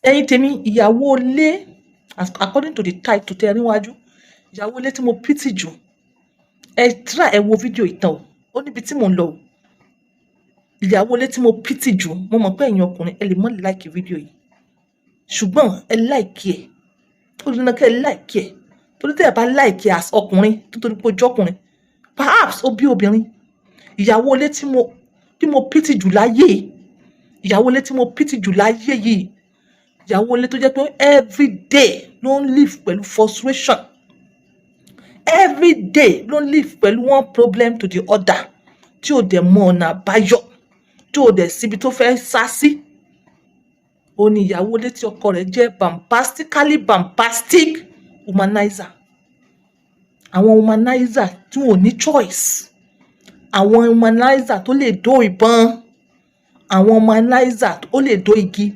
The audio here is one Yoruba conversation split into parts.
ẹ̀yin tèmi ìyàwó ilé according to the title tẹ́ rí wájú ìyàwó ilé tí mo pity jù ẹ wo fídíò ìtàn ó níbi tí mò ń lọ o ìyàwó ilé tí mo pity jù mo mọ̀ pé ẹ̀yin ọkùnrin ẹ lè mọ́ like fídíò yìí ṣùgbọ́n ẹ like ẹ̀ ó lè kẹ́ ẹ like ẹ̀ torí tẹ́ ẹ bá like ẹ̀ as ọkùnrin nítorí pé ojú ọkùnrin perhaps ó bí obìnrin ìyàwó ilé tí mo pity jù láyé ìyàwó ilé tí mo pity jù láyé yìí ìyàwó ilé tó jẹ́ pé every day ló ń live pẹ̀lú frustration every day ló ń live pẹ̀lú one problem to the other tí ò dẹ̀ mọ ọ̀nà àbáyọ tí ò dẹ̀ síbi tó fẹ́ sá sí ó ní ìyàwó ilé tí ọkọ rẹ̀ jẹ́ bombastic humanizer àwọn humanizer tí wọn ò ní choice àwọn humanizer tó lè dó ìbọn àwọn humanizer tó lè dó igi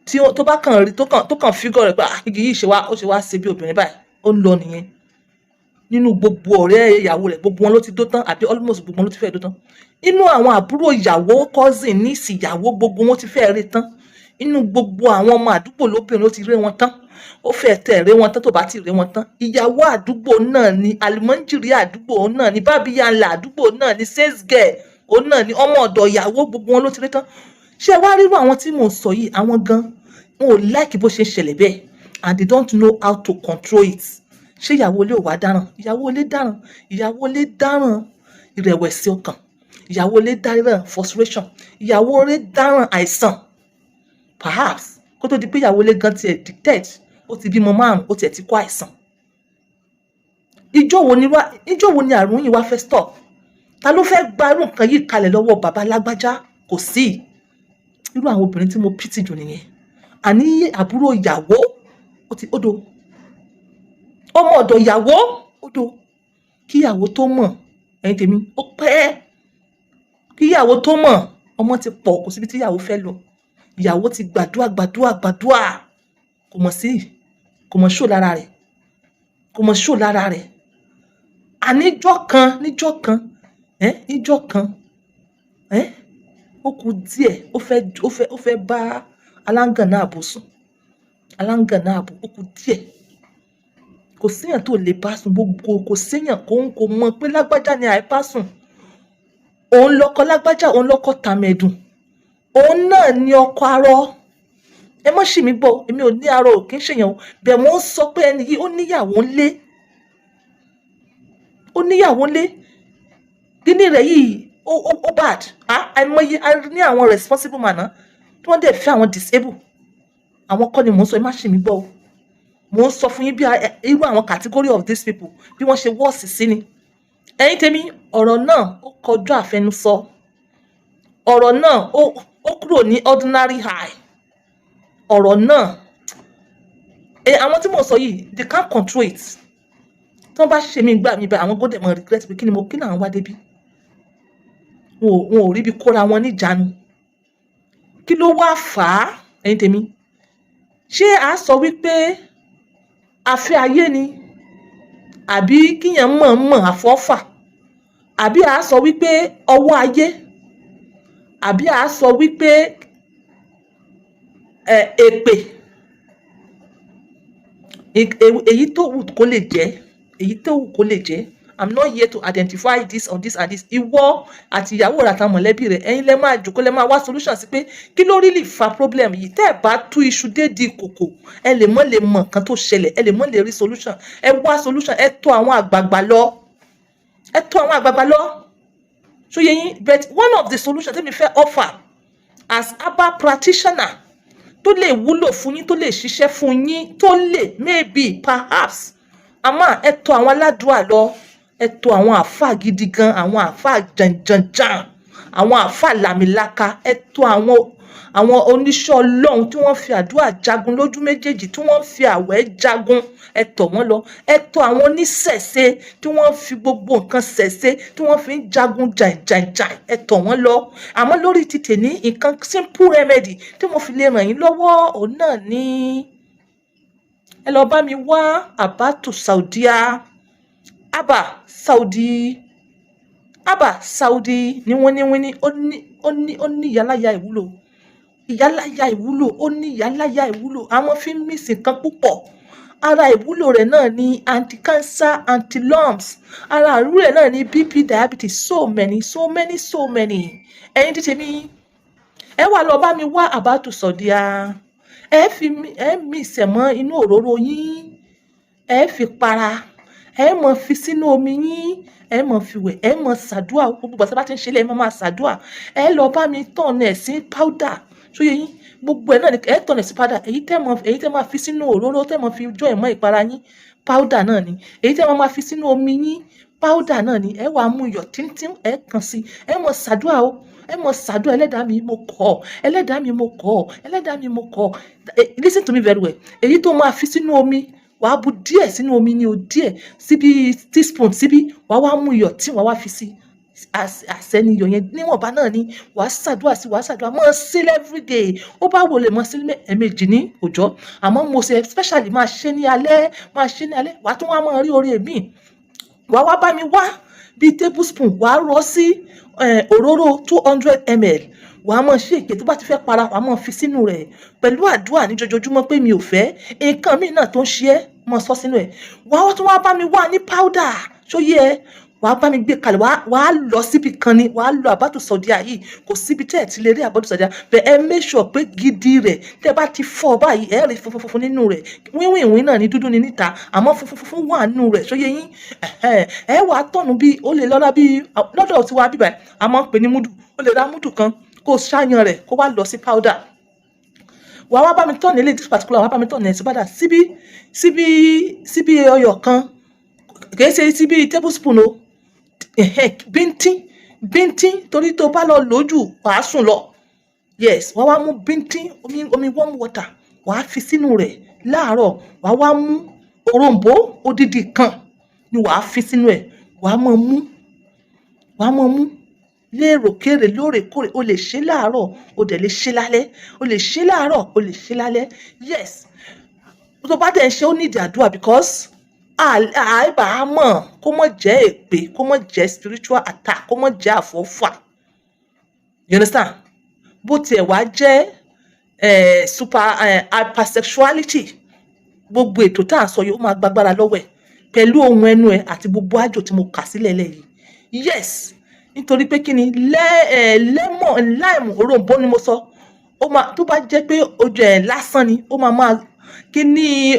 tí tó bá kàn rí tó kàn figure rẹ̀ pé igi yìí ó ṣe wá ṣe bí obìnrin báyìí ó ń lọ nìyẹn nínú gbogbo ọ̀rẹ́ ìyàwó rẹ̀ gbogbo wọn ló ti dó tán àbí almost gbogbo wọn ló ti fẹ́ dó tán inú àwọn àbúrò ìyàwó cousin niece ìyàwó gbogbo wọn ti fẹ́ rí tán inú gbogbo àwọn ọmọ àdúgbò lóbìnrin ló ti rí wọn tán ó fẹ́ tẹ̀ rí wọn tán tó bá ti rí wọn tán ìyàwó àdúgbò náà ni àlùmọ́njìrì àdúgbò náà ni bábíyànlá àdúgbò náà ni sales girl òun náà ni ọmọ ọ̀dọ̀ ìyàwó gbogbo wọn ló ti rí tán ṣé wá rírú àwọn tí mò ń sọ yìí àwọn gan wọn ò like bó ṣe ń ṣẹlẹ̀ bẹ́ẹ̀ and they don't know how to control it ṣé ìyàwó ilé ò wá dáràn ìyàwó ilé dáràn ìrẹ̀wẹ̀sì ọkàn ìyàwó ilé dáràn frustration ìyàwó ilé dáràn àìsàn perhaps kó tó di pé ìyàwó ilé gan tiẹ̀ dictate ó ti bímọ 5 ó tiẹ̀ ti kó àìsàn ìjọ́ wo ni àrùn yìí wá fẹ́ stop ta ló fẹ́ gba irú nǹkan yìí kalẹ̀ lọ́wọ́ bàbá lágbájá kò sí irú àwọn obìnrin tí mo pity jù nìyẹn àní àbúrò ìyàwó ó do ọmọ ọ̀dọ̀ ìyàwó ó do kí ìyàwó tó mọ̀ ẹ̀yin tèmi ó pẹ́ kí ìyàwó tó mọ̀ ọmọ ti pọ̀ kò síbi tí ìyàwó fẹ́ lọ ìyàwó ti gbàdúrà kò mọ̀ ṣó lára rẹ̀ àníjọ́ kan ó kù díẹ̀ ó fẹ́ bá aláǹgànná àbò sùn ó kù díẹ̀ kò séèyàn tó lè bá sùn gbogbo kò séèyàn kò mọ̀ pé lágbájá ni àìbá sùn òun lọkọ lágbájá òun lọkọ tàmẹ̀dùn òun náà ni ọkọ arọ ẹ mọ́ ṣì mí gbọ́ èmi ò ní arọ ò kí ń ṣèyàn bẹ́ẹ̀ mo ń sọ pé ẹni yìí ó níyàwó ńlé kíní rẹ̀ yìí ó bad àìmọye ní àwọn responsible man tí wọ́n dẹ̀ fẹ́ àwọn disable àwọn kọ́ ni mò ń sọ ẹ má ṣì mí gbọ́ mò ń sọ fún yín bí irú àwọn category of these people bí wọ́n ṣe wọ́ọ̀sì sí ni ẹ̀yin tèmi ọ̀rọ̀ náà ó kọjú àfẹnusọ ọ̀rọ̀ náà ó kúrò ní ordinary high ọ̀rọ̀ náà àwọn tí mò ń sọ yìí they can't control it tí wọ́n bá ṣe mí gbà mí bá àwọn gbọ́dọ̀ mọ̀ regret pé kí ni àwọn wá débi wọn ò rí bí kóra wọn níjàánu kí ló wá fà á ẹ̀yin tèmi ṣé a sọ wípé afẹ́ ayé ni àbí kíyàn mọ̀ àfọ́fà àbí a sọ wípé ọwọ́ ayé àbí a sọ wípé èpè èyí tó wù kó lè jẹ́ I'm not here to identify this or this and this ìwọ àti ìyàwó rẹ̀ àtàwọn mọ̀lẹ́bí rẹ̀ ẹ̀yin lẹ máa jókòó lẹ máa wá solution sí pé kí ló really fa problem yìí tẹ́ ẹ̀ bá tú iṣu dédìí kòkò ẹ lè mọ̀ nǹkan tó ṣẹlẹ̀ ẹ lè mọ̀ lè rí solution ẹ wá solution ẹ tọ̀ àwọn àgbààgbà lọ so yẹn but one of the solutions tẹ́mi fẹ́ offer as herbal practitioner tó lè wúlò fún yín tó lè ṣiṣẹ́ fún yín tó lè maybe perhaps àmọ́ ẹ tọ̀ àwọn aládùúà lọ ẹ tọ̀ àwọn àáfàá gidi gan àwọn àáfàá jàǹjàǹjàǹ àwọn àáfàá làmìlaka ẹ tọ̀ àwọn oníṣẹ́ Ọlọ́run tí wọ́n fi àdúrà jagun lójú méjèèjì tí wọ́n fi àwẹ̀ jagun ẹ tọ̀ wọ́n lọ ẹ tọ̀ àwọn oníṣẹ̀ṣe tí wọ́n fi gbogbo nǹkan ṣẹ̀ṣe tí wọ́n fi ń jagun jàǹjàǹjàǹ ẹ tọ̀ wọ́n lọ àmọ́ lórí ti tèmi nǹkan simple remedy tí mo fi lè ràn yín lọ́wọ́ òun náà ní ẹ lọ bá mi wá àbátù Saudiya Abba Saudi ní wíní ó ní ìyáláyà ìwúlò ìyáláyà ìwúlò, ó ní ìyáláyà ìwúlò. Àwọn fi ń mísì nǹkan púpọ̀. Ara ìwúlò rẹ̀ náà ni anti-cancer, anti-lumps. Ara ìwúlò rẹ̀ náà ni BP, diabetes, so many. Ẹ̀yin tí tèmi, ẹ wá lọ bá mi wá àbátù sọ̀díà. Ẹ mísì ẹ̀ mọ́ inú òróró yín. Ẹ fi para. Ẹ mọ̀ fi sínú omi yín. Ẹ mọ̀ fi wẹ̀. Ẹ mọ̀ ṣàdúà. Gbogbo ìgbà tí bá ti ń ṣe lé, ẹ máa ṣàdúà. Ẹ lọ bá mi turn ẹ̀ sí powder. Ṣóyé yín? Gbogbo ẹ̀ náà ni ẹ turn ẹ̀ sí powder. Èyí tẹ́ máa fi sínú òróró, tẹ́ máa fi join mọ́ ìpara yín, powder náà ni. Èyí tẹ́ máa fi sínú omi yín, powder náà ni. Ẹ wá mú iyọ̀ tíntín, ẹ kàn sí. Ẹ mọ̀ ṣàdúà o. Ẹ mọ̀ ṣàdúà, ẹlẹ́dàá mi mo kọ̀. Ẹlẹ́dàá mi mo kọ̀. Ẹlẹ́dàá mi mo kọ̀. Listen to me very well. Èyí tó máa fi sínú omi, wàá bu díẹ̀ sínú omi ni o, díẹ̀ síbi teaspoon síbi. Wàá wá mú iyọ̀ tí wàá wá fi sí. Àṣẹni iyọ̀ yẹn níwọ̀nba náà ni wàá ṣàdúà sí, wàá ṣàdúà. Máa ṣe everyday. Ó bá wò lè máa ṣe ẹ̀ẹ̀mejì ní òòjọ́. Àmọ́ mo ṣe especially máa ṣe ní alẹ́. Wàá tún wá máa rí oore mi. Wàá wá bá mi wá bí tablespoon. Wàá rọ sí òróró 200 ml. Wàá mọ̀ ṣe èké tó bá ti fẹ́ para, wàá mọ̀ fi sínú rẹ̀ pẹ̀lú àdúrà ní jojoojúmọ́ pé mi ò fẹ́ nǹkan mi náà tó ń ṣe ẹ́, mọ̀ sọ sínú ẹ̀. Wàá tún wá bá mi wá ní powder. Ṣóyé ẹ? Wàá bá mi gbé kalẹ̀. Wàá lọ síbi kan ni. Wàá lọ àbátù sọ̀díà yìí. Kò síbi tẹ́ ẹ̀ ti lè rí àbátù sọ̀díà. But ẹ make sure pé gidi rẹ̀ tẹ́ bá ti fọ́ báyìí, ẹ rí funfun nínú rẹ̀. Wíwìn náà ni, dúdú ni níta. Àmọ́ funfun wà nínú rẹ̀. Ṣóyé yín? Ẹ wàá tọ̀nù bí ó lè lọ́lá bí lọ́dọ̀ tí wàá bíbà. A máa ń pè ní múdù. Ó lè ra múdù kan kó ṣáyan rẹ̀ kó wá lọ sí powder. Wàá wá bá mi tọ̀nù eléyìí this particular. Wàá bá mi tọ̀nù ẹ̀ sí powder síbí ọyọ̀ kan. Kì í ṣe síbí tablespoon o. Bíntín torí tó bá lọ lójú wàá sùn lọ. Yes, wàá wá mú bíntín omi warm water. Wàá fi sínú rẹ̀ láàárọ̀. Wàá wá mú òrombó odidi kan ni wàá fi sínú ẹ̀. Wàá mọ̀ mú léròkèrè lóòrèkóòrè. O lè ṣe láàárọ̀, o dẹ̀ lè ṣe lálẹ́. O lè ṣe láàárọ̀, o lè ṣe lálẹ́. Yes. Tó bá dẹ̀ ń ṣe ó need àdúrà because àìbá mọ̀ kó mọ̀ jẹ́ èpè, kó mọ̀ jẹ́ spiritual attack, kó mọ̀ jẹ́ àfọ́fà. You understand? Bó tiẹ̀ wá jẹ́ hypersexuality, gbogbo ètò tá à ń sọ yìí ó máa gbàgbára lọ́wọ́ ẹ̀ pẹ̀lú ohun ẹnu ẹ̀ àti gbogbo àjò tí mo kà sílẹ̀ lẹ́yìn. Yes, nítorí pé kí ni lime òrombó ni mo sọ. Tó bá jẹ́ pé ojú ẹ̀ lásán ni, ó máa kí ni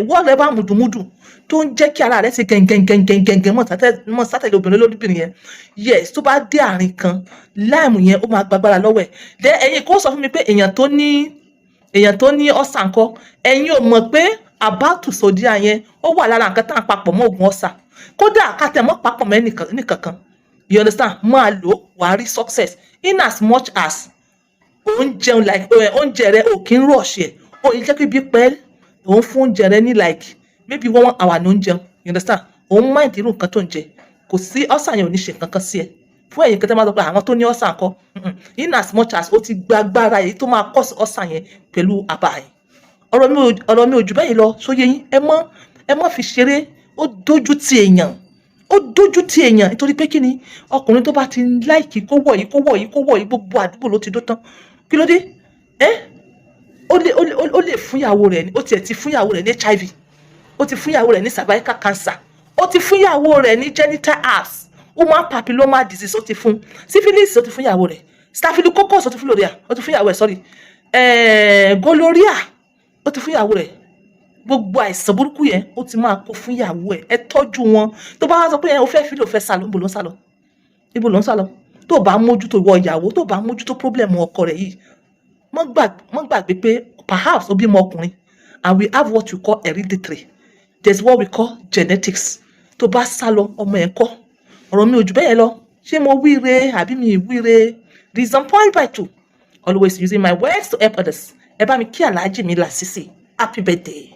whatever mùdùmùdù tó ń jẹ́ kí ara rẹ̀ ṣe gẹ̀ǹgẹ̀ǹgẹ̀ǹgẹ̀ǹgẹ̀ mọ̀ sátẹ̀lẹ̀ obìnrin lóbìnrin yẹn. Yes, tó bá dé àárín kan, lime yẹn ó máa gbàgbára lọ́wọ́ ẹ̀. Then ẹ̀yin kò sọ fún mi pé èèyàn tó ní ọ̀sà ńkọ́. Ẹ̀yin ò mọ̀ pé àbátù sọ̀díà yẹn ó wà lára nǹkan tá à ń papọ̀ mọ́ òògùn ọ̀sà. Kódà ká tẹ̀ mọ́ papọ̀ mọ́ ẹnìkankan. You understand? Máa lò wàá rí success in as much as oúnjẹ rẹ ò kí ń rush ẹ̀. Ó yẹ jẹ́ kí bí pẹ́ òun fún oúnjẹ rẹ ní like maybe 1 hour ló ń jẹun. You understand? Òun mind irú nǹkan tó ń jẹ. Kò sí ọ̀sà yẹn ò ní ṣe kankan sí ẹ. Fún ẹ̀yin kan tẹ́ máa sọ pé àwọn tó ní ọ̀sà ńkọ́. In as much as ó ti gba agbára èyí tó máa cause ọ̀sà yẹn pẹ̀lú àbá yẹn. Ọ̀rọ̀ mi ò jù bẹ́ẹ̀ lọ. Ṣóyé yín? Ẹ má fi ṣeré. Ó dójú ti èèyàn nítorí pé kí ni ọkùnrin tó bá ti láìkì kó wọ̀ yìí gbogbo àdúgbò ló ti dó tán. Kí ló dé? Ó lè fún ìyàwó rẹ̀ ní, ó tiẹ̀ ti fún ìyàwó rẹ̀ ní HIV. Ó ti fún ìyàwó rẹ̀ ní cervical cancer. Ó ti fún ìyàwó rẹ̀ ní genital herpes, human papilloma disease. Ó ti fún syphilis. Ó ti fún ìyàwó rẹ̀ staphylococcus. Ó ti fún ìyàwó ẹ̀ sorry gonorrhea. Ó ti fún ìyàwó rẹ̀. Gbogbo àìsàn burúkú yẹn ó ti máa kó fún ìyàwó ẹ̀. Ẹ tọ́jú wọn. Tó bá wá sọ pé o fẹ́ fi lò fẹ́ sálọ, ibo ló ń sálọ. Tó bá mójútó ìwọ ìyàwó, tó bá mójútó problem ọkọ rẹ̀ yìí, mọ́ gbàgbé pé perhaps ó bímọ ọkùnrin and we have what we call hereditary. There's what we call genetics. Tó bá sálọ ọmọ ẹ̀ kọ́. Ọ̀rọ̀ mi ò jù bẹ́ẹ̀ lọ. Ṣé mo wíre àbí mi wíre? Reason point by 2. Always using my words to help others. Ẹ bá mi kí Alhaji mi Lasisi. Happy birthday.